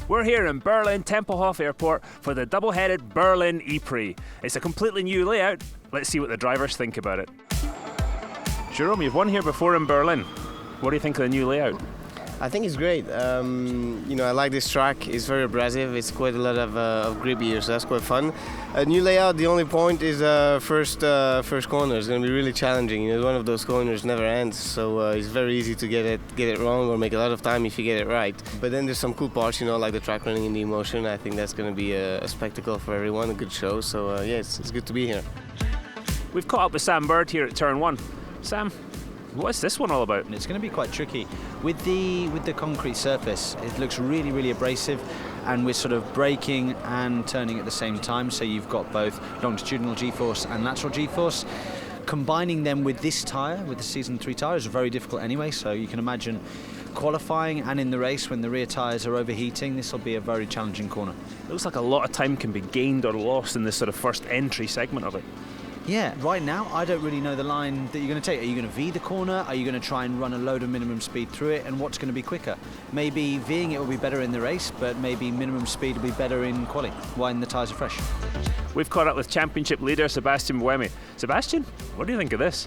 We're here in Berlin Tempelhof Airport for the double-headed Berlin ePrix. It's a completely new layout. Let's see what the drivers think about it. Jerome, you've won here before in Berlin. What do you think of the new layout? I think it's great. I like this track. It's very abrasive. It's quite a lot of grip here, so that's quite fun. A new layout. The only point is first corner. It's going to be really challenging. One of those corners never ends, so it's very easy to get it wrong or make a lot of time if you get it right. But then there's some cool parts, like the track running in the emotion. I think that's going to be a spectacle for everyone, a good show. So it's good to be here. We've caught up with Sam Bird here at Turn 1. Sam, what's this one all about? It's going to be quite tricky. With the concrete surface, it looks really, really abrasive, and we're sort of braking and turning at the same time, so you've got both longitudinal G-force and lateral G-force. Combining them with this tyre, with the Season 3 tyre, is very difficult anyway, so you can imagine qualifying and in the race when the rear tyres are overheating, this will be a very challenging corner. It looks like a lot of time can be gained or lost in this sort of first entry segment of it. Yeah, right now I don't really know the line that you're going to take. Are you going to V the corner? Are you going to try and run a load of minimum speed through it? And what's going to be quicker? Maybe Ving it will be better in the race, but maybe minimum speed will be better in quali when the tyres are fresh. We've caught up with championship leader Sebastian Vettel. Sebastian, what do you think of this?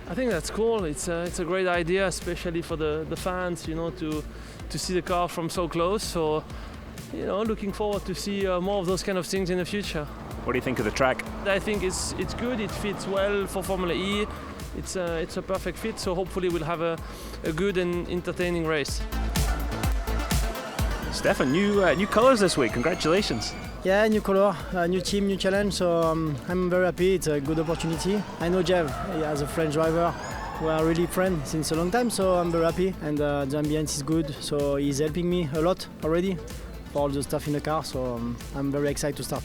I think that's cool. It's a great idea, especially for the fans, to see the car from so close. So, looking forward to see more of those kind of things in the future. What do you think of the track? I think it's good. It fits well for Formula E. It's a perfect fit. So hopefully we'll have a good and entertaining race. Stefan, new colours this week. Congratulations. Yeah, new color, new team, new challenge. So I'm very happy. It's a good opportunity. I know Jeff as a French driver. We are really friends since a long time. So I'm very happy, and the ambience is good. So he's helping me a lot already for all the stuff in the car. So I'm very excited to start.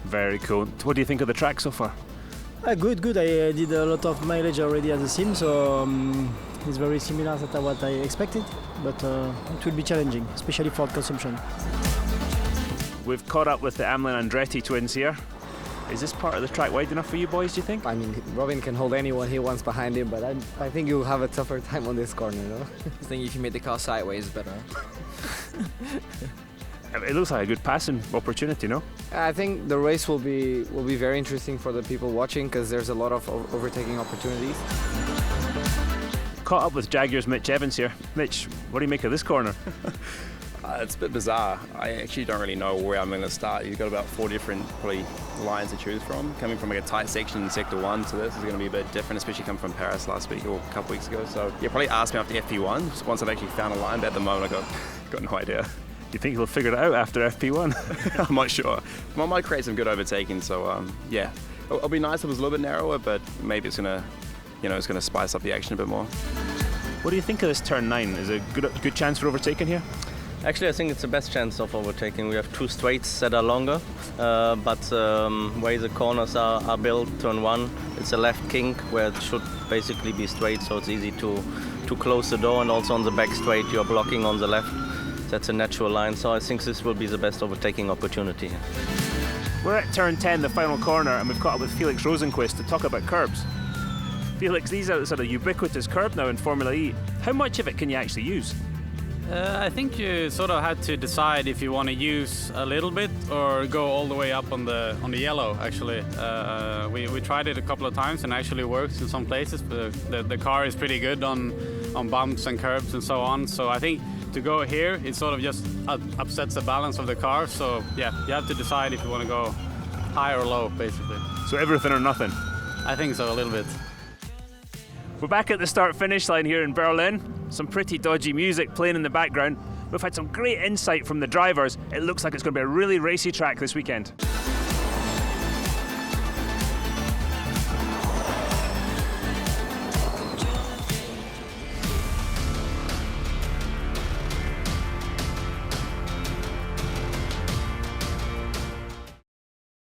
Very cool. What do you think of the track so far? Good. I did a lot of mileage already at the sim, so it's very similar to what I expected, but it will be challenging, especially for consumption. We've caught up with the Amlin Andretti Twins here. Is this part of the track wide enough for you boys, do you think? I mean, Robin can hold anyone he wants behind him, but I think you'll have a tougher time on this corner, I think if you made the car sideways, it's better. It looks like a good passing opportunity, no? I think the race will be very interesting for the people watching because there's a lot of overtaking opportunities. Caught up with Jaguar's Mitch Evans here. Mitch, what do you make of this corner? It's a bit bizarre. I actually don't really know where I'm going to start. You've got about 4 different probably lines to choose from. Coming from like a tight section in Sector 1 to this is going to be a bit different, especially coming from Paris last week or a couple weeks ago. So yeah, probably ask me after FP1 once I've actually found a line, but at the moment I've got no idea. You think he'll figure it out after FP1? I'm not sure. Well, I might create some good overtaking, so yeah. It'll be nice if it was a little bit narrower, but maybe it's gonna spice up the action a bit more. What do you think of this turn 9? Is it a good chance for overtaking here? Actually, I think it's the best chance of overtaking. We have 2 straights that are longer, but where the corners are built, turn 1, it's a left kink where it should basically be straight, so it's easy to close the door, and also on the back straight you're blocking on the left. That's a natural line, so I think this will be the best overtaking opportunity. We're at turn 10, the final corner, and we've caught up with Felix Rosenquist to talk about curbs. Felix, these are sort of ubiquitous curb now in Formula E. How much of it can you actually use? I think you sort of had to decide if you want to use a little bit or go all the way up on the yellow. Actually, we tried it a couple of times and actually works in some places. The car is pretty good on bumps and curbs and so on. So I think to go here, it sort of just upsets the balance of the car. So yeah, you have to decide if you want to go high or low, basically. So everything or nothing? I think so, a little bit. We're back at the start-finish line here in Berlin. Some pretty dodgy music playing in the background. We've had some great insight from the drivers. It looks like it's going to be a really racy track this weekend.